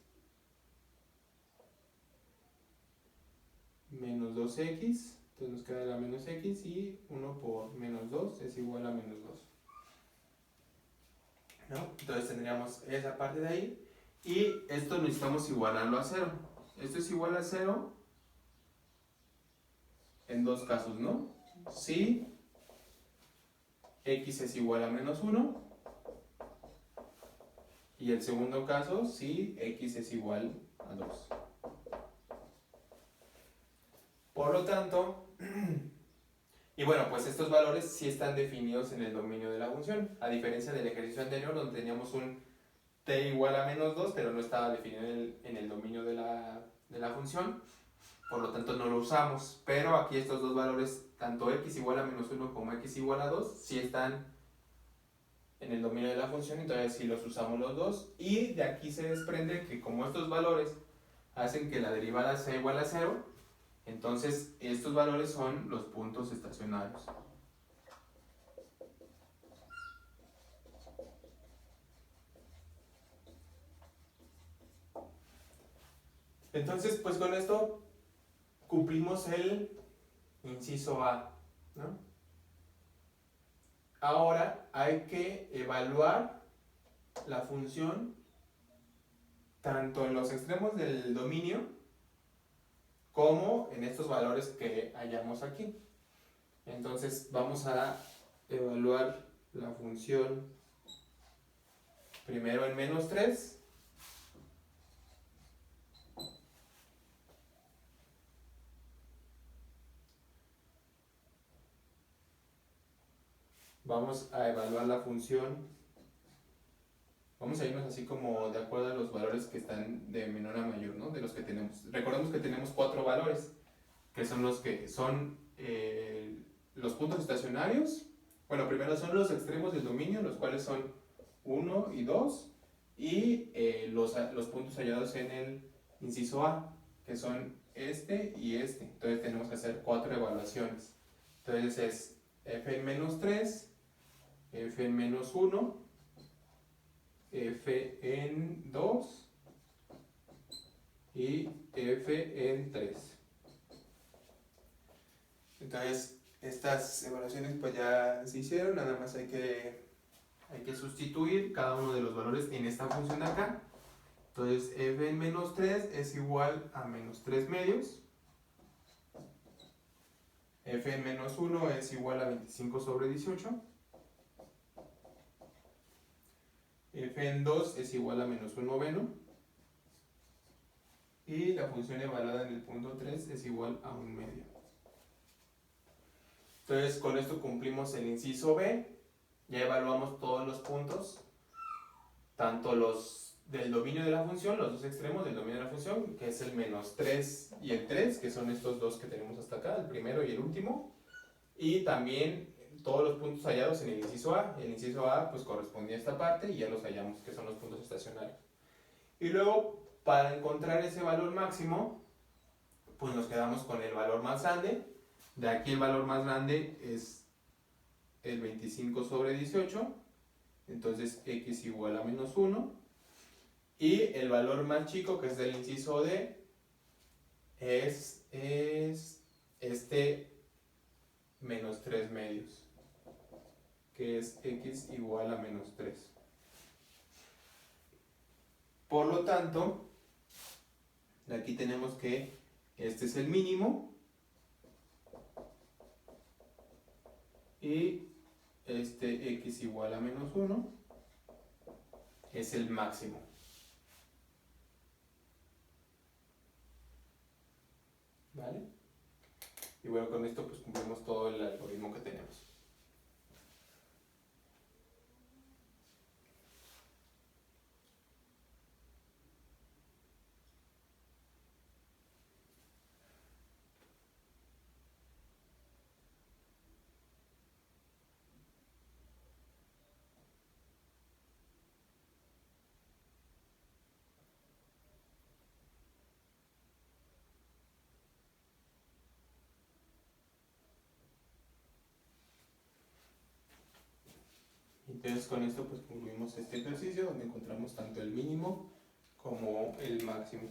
menos 2x, entonces nos queda la menos x y 1 por menos 2 es igual a menos 2, ¿no? Entonces tendríamos esa parte de ahí y esto necesitamos igualarlo a 0. Esto es igual a 0 en dos casos, ¿no? Si x es igual a menos 1 y el segundo caso si x es igual a 2. Por lo tanto, y bueno, pues estos valores sí están definidos en el dominio de la función, a diferencia del ejercicio anterior donde teníamos un t igual a menos 2, pero no estaba definido en el dominio de la función, por lo tanto no lo usamos, pero aquí estos dos valores, tanto x igual a menos 1 como x igual a 2, sí están en el dominio de la función, entonces sí los usamos los dos, y de aquí se desprende que como estos valores hacen que la derivada sea igual a 0, entonces estos valores son los puntos estacionarios. Entonces, pues con esto cumplimos el inciso A, ¿no? Ahora hay que evaluar la función tanto en los extremos del dominio como en estos valores que hallamos aquí. Entonces vamos a evaluar la función primero en menos 3. Vamos a evaluar la función, vamos a irnos así como de acuerdo a los valores que están de menor a mayor, ¿no? De los que tenemos. Recordemos que tenemos 4 valores, que son los que son los puntos estacionarios. Bueno, primero son los extremos del dominio, los cuales son 1 y 2, y los puntos hallados en el inciso A, que son este y este. Entonces tenemos que hacer 4 evaluaciones. Entonces es f en menos 3, f en menos 1, f en 2 y f en 3. Entonces estas evaluaciones pues ya se hicieron, nada más hay que sustituir cada uno de los valores en esta función de acá. Entonces f en menos 3 es igual a menos 3 medios, f en menos 1 es igual a 25 sobre 18, f en 2 es igual a menos 1 noveno, y la función evaluada en el punto 3 es igual a 1 medio. Entonces con esto cumplimos el inciso B, ya evaluamos todos los puntos, tanto los del dominio de la función, los dos extremos del dominio de la función, que es el menos 3 y el 3, que son estos dos que tenemos hasta acá, el primero y el último, y también todos los puntos hallados en el inciso A. El inciso A pues correspondía a esta parte y ya los hallamos, que son los puntos estacionarios. Y luego, para encontrar ese valor máximo, pues nos quedamos con el valor más grande. De aquí el valor más grande es el 25 sobre 18, entonces x igual a menos 1. Y el valor más chico, que es del inciso D, es este menos 3 medios, que es x igual a menos 3. Por lo tanto, aquí tenemos que este es el mínimo y este x igual a menos 1 es el máximo. ¿Vale? Y bueno, con esto pues cumplimos todo el algoritmo que tenemos. Entonces con esto pues concluimos este ejercicio donde encontramos tanto el mínimo como el máximo.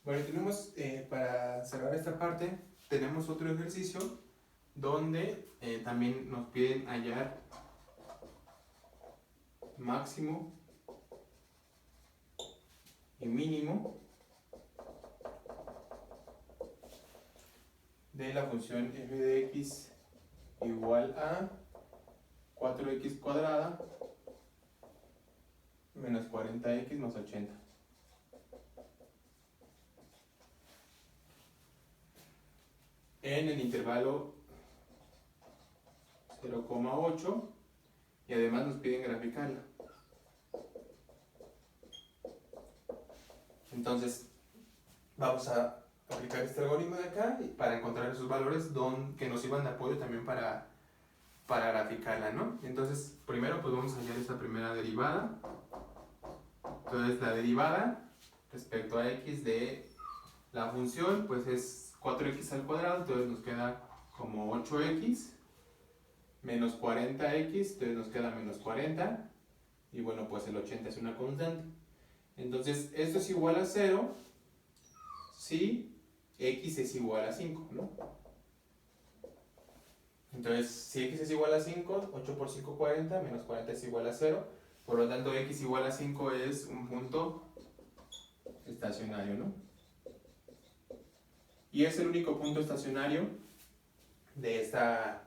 Bueno, tenemos, para cerrar esta parte, tenemos otro ejercicio donde también nos piden hallar máximo y mínimo de la función f de x igual a 4x cuadrada menos 40x más 80. En el intervalo 0,8 y además nos piden graficarla. Entonces vamos a aplicar este algoritmo de acá para encontrar esos valores que nos sirvan de apoyo también para graficarla, ¿no? Entonces primero pues vamos a hallar esta primera derivada. Entonces la derivada respecto a x de la función pues es 4x al cuadrado, entonces nos queda como 8x menos 40x, entonces nos queda menos 40 y bueno pues el 80 es una constante. Entonces esto es igual a 0 si x es igual a 5, ¿no? Entonces si x es igual a 5, 8 por 5 40, menos 40 es igual a 0, por lo tanto x igual a 5 es un punto estacionario, ¿no? Y es el único punto estacionario de esta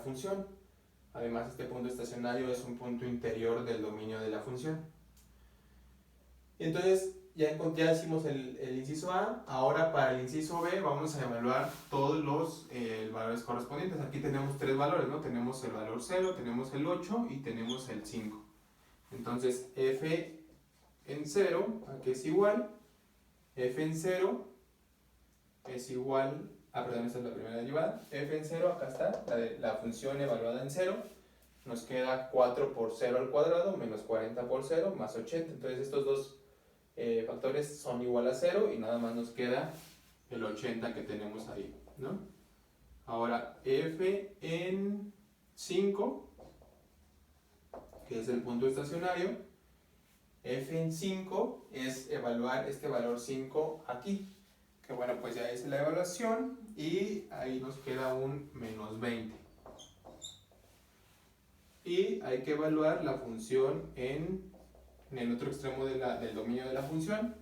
función. Además, este punto estacionario es un punto interior del dominio de la función. Entonces, ya hicimos el inciso A. Ahora, para el inciso B, vamos a evaluar todos los valores correspondientes. Aquí tenemos tres valores, ¿no? Tenemos el valor 0, tenemos el 8 y tenemos el 5. Entonces, f en 0, ¿a qué es igual? F en 0 es igual, perdón, esta es la primera derivada, f en 0, acá está, la función evaluada en 0, nos queda 4 por 0 al cuadrado, menos 40 por 0, más 80, entonces estos dos factores son igual a 0 y nada más nos queda el 80 que tenemos ahí, ¿no? Ahora, f en 5, que es el punto estacionario, f en 5 es evaluar este valor 5 aquí, que bueno, pues ya hice la evaluación y ahí nos queda un menos 20. Y hay que evaluar la función en el otro extremo del dominio de la función,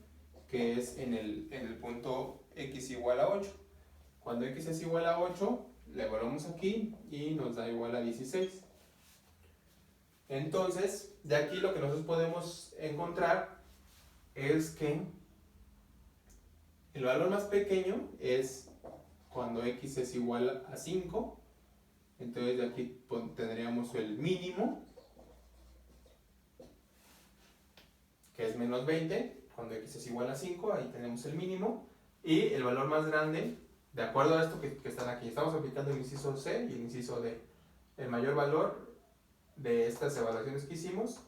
que es en el punto x igual a 8. Cuando x es igual a 8, la evaluamos aquí y nos da igual a 16. Entonces, de aquí lo que nosotros podemos encontrar es que el valor más pequeño es cuando x es igual a 5, entonces de aquí tendríamos el mínimo, que es menos 20, cuando x es igual a 5, ahí tenemos el mínimo. Y el valor más grande, de acuerdo a esto que están aquí, estamos aplicando el inciso C y el inciso D. El mayor valor de estas evaluaciones que hicimos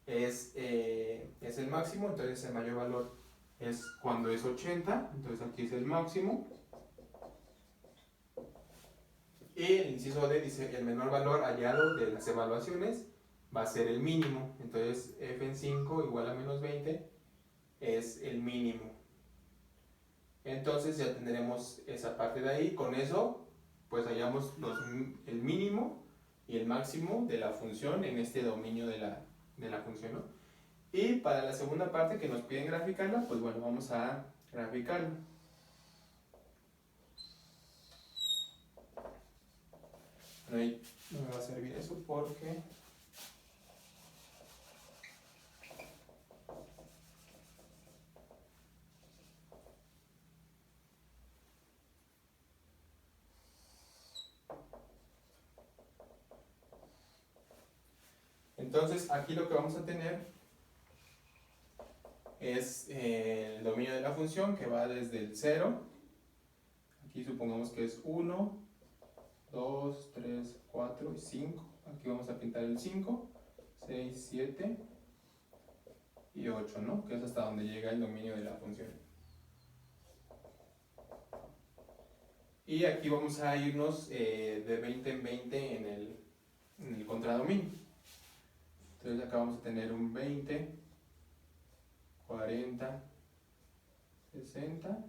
es el máximo, entonces el mayor valor es cuando es 80, entonces aquí es el máximo. Y el inciso D dice el menor valor hallado de las evaluaciones va a ser el mínimo, entonces f en 5 igual a menos 20 es el mínimo. Entonces ya tendremos esa parte de ahí, con eso pues hallamos el mínimo y el máximo de la función en este dominio de la función, ¿no? Y para la segunda parte que nos piden graficarla, pues bueno, vamos a graficarla. Bueno, ahí no me va a servir eso porque... Entonces aquí lo que vamos a tener es el dominio de la función que va desde el 0, aquí supongamos que es 1, 2, 3, 4 y 5, aquí vamos a pintar el 5, 6, 7 y 8, ¿no? Que es hasta donde llega el dominio de la función. Y aquí vamos a irnos de 20 en 20 en el contradominio. Entonces acá vamos a tener un 20, 40, 60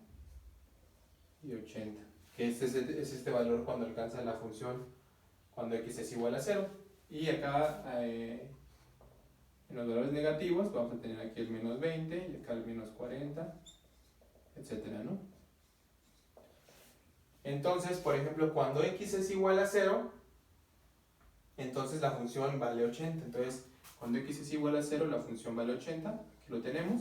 y 80, que es este valor cuando alcanza la función cuando x es igual a 0. Y acá en los valores negativos vamos a tener aquí el menos 20 y acá el menos 40, etcétera, ¿no? Entonces, por ejemplo, cuando x es igual a 0, entonces la función vale 80. Entonces, cuando x es igual a 0, la función vale 80. Aquí lo tenemos.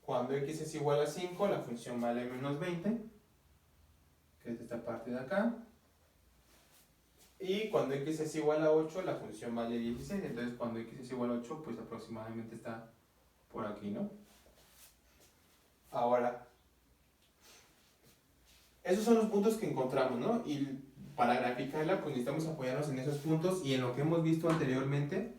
Cuando x es igual a 5, la función vale menos 20, que es esta parte de acá. Y cuando x es igual a 8, la función vale 16. Entonces, cuando x es igual a 8, pues aproximadamente está por aquí, ¿no? Ahora, esos son los puntos que encontramos, ¿no? Y para graficarla, pues necesitamos apoyarnos en esos puntos y en lo que hemos visto anteriormente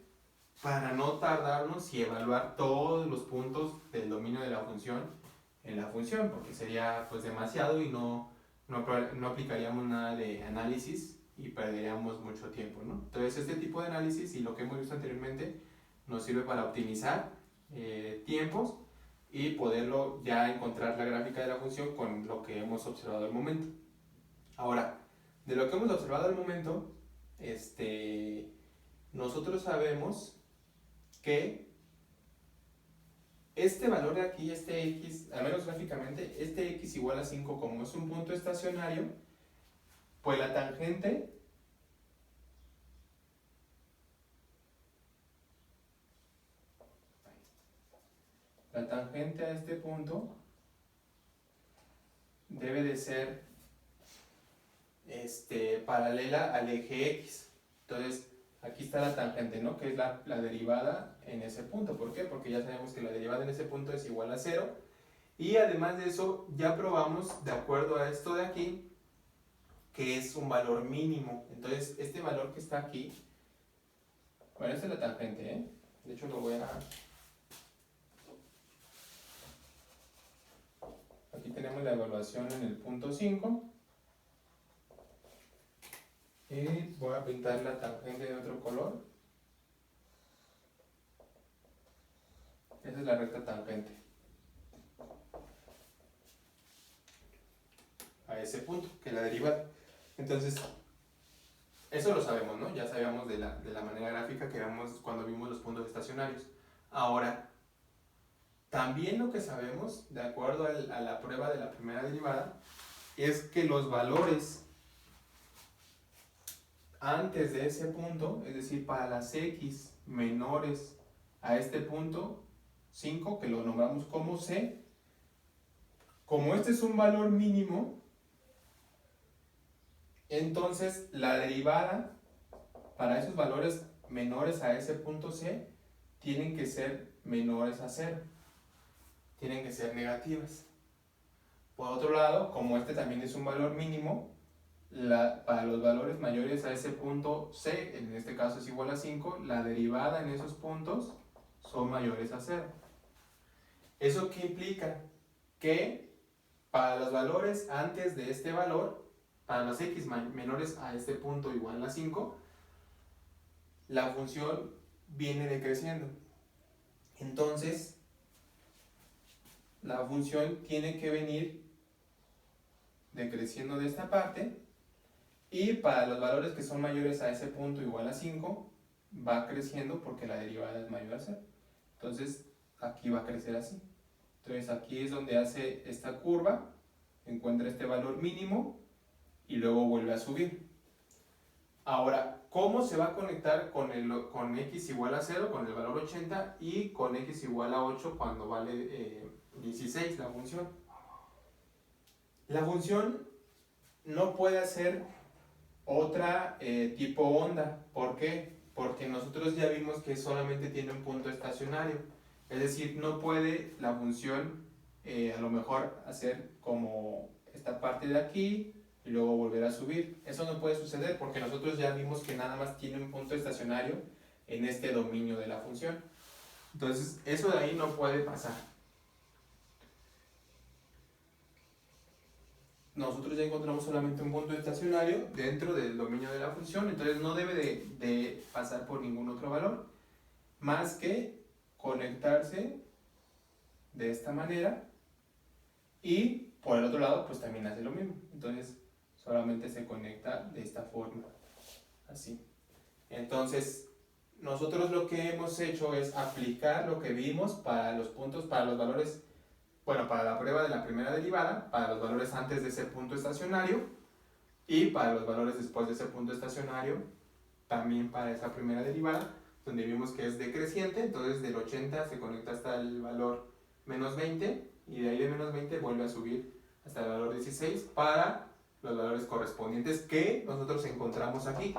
para no tardarnos y evaluar todos los puntos del dominio de la función en la función, porque sería pues demasiado y no aplicaríamos nada de análisis y perderíamos mucho tiempo, ¿no? Entonces este tipo de análisis y lo que hemos visto anteriormente nos sirve para optimizar tiempos y poderlo ya encontrar la gráfica de la función con lo que hemos observado al momento. Ahora, de lo que hemos observado al momento, nosotros sabemos que este valor de aquí, este x, al menos gráficamente, este x igual a 5 como es un punto estacionario, pues la tangente a este punto debe de ser paralela al eje x. Entonces, aquí está la tangente, ¿no? Que es la derivada en ese punto. ¿Por qué? Porque ya sabemos que la derivada en ese punto es igual a 0. Y además de eso, ya probamos, de acuerdo a esto de aquí, que es un valor mínimo. Entonces, este valor que está aquí, bueno, esta es la tangente, ¿eh? De hecho, lo voy a... Aquí tenemos la evaluación en el punto 5. Y voy a pintar la tangente de otro color. Esa es la recta tangente a ese punto, que es la derivada. Entonces, eso lo sabemos, ¿no? Ya sabíamos de la manera gráfica que vimos cuando vimos los puntos estacionarios. Ahora, también lo que sabemos, de acuerdo a la prueba de la primera derivada, es que los valores antes de ese punto, es decir, para las x menores a este punto 5, que lo nombramos como c, como este es un valor mínimo, entonces la derivada para esos valores menores a ese punto c tienen que ser menores a 0, tienen que ser negativas. Por otro lado, como este también es un valor mínimo, para los valores mayores a ese punto C, en este caso es igual a 5, la derivada en esos puntos son mayores a 0. ¿Eso qué implica? Que para los valores antes de este valor, para los x menores a este punto igual a 5, la función viene decreciendo. Entonces, la función tiene que venir decreciendo de esta parte, y para los valores que son mayores a ese punto igual a 5, va creciendo porque la derivada es mayor a 0. Entonces, aquí va a crecer así. Entonces, aquí es donde hace esta curva, encuentra este valor mínimo y luego vuelve a subir. Ahora, ¿cómo se va a conectar con x igual a 0, con el valor 80, y con x igual a 8 cuando vale 16 la función? La función no puede hacer otra tipo onda. ¿Por qué? Porque nosotros ya vimos que solamente tiene un punto estacionario. Es decir, no puede la función a lo mejor hacer como esta parte de aquí y luego volver a subir. Eso no puede suceder porque nosotros ya vimos que nada más tiene un punto estacionario en este dominio de la función. Entonces, eso de ahí no puede pasar. Nosotros ya encontramos solamente un punto estacionario dentro del dominio de la función, entonces no debe de pasar por ningún otro valor, más que conectarse de esta manera, y por el otro lado pues también hace lo mismo. Entonces solamente se conecta de esta forma, así. Entonces nosotros lo que hemos hecho es aplicar lo que vimos para los puntos, para los valores, bueno, para la prueba de la primera derivada, para los valores antes de ese punto estacionario y para los valores después de ese punto estacionario, también para esa primera derivada, donde vimos que es decreciente. Entonces del 80 se conecta hasta el valor menos 20, y de ahí de menos 20 vuelve a subir hasta el valor 16 para los valores correspondientes que nosotros encontramos aquí,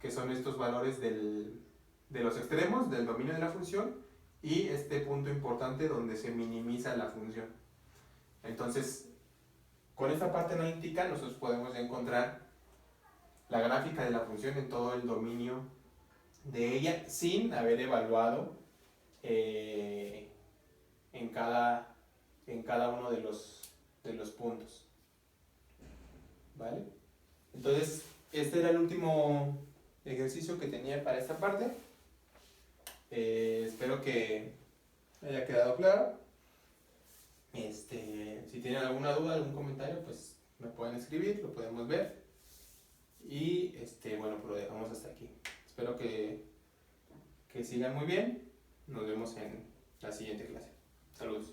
que son estos valores de los extremos del dominio de la función y este punto importante donde se minimiza la función. Entonces, con esta parte analítica nosotros podemos encontrar la gráfica de la función en todo el dominio de ella sin haber evaluado en cada uno de los puntos. ¿Vale? Entonces, este era el último ejercicio que tenía para esta parte. Espero que haya quedado claro. Si tienen alguna duda, algún comentario, pues me pueden escribir, lo podemos ver. Y bueno, pues lo dejamos hasta aquí. Espero que sigan muy bien. Nos vemos en la siguiente clase. Saludos.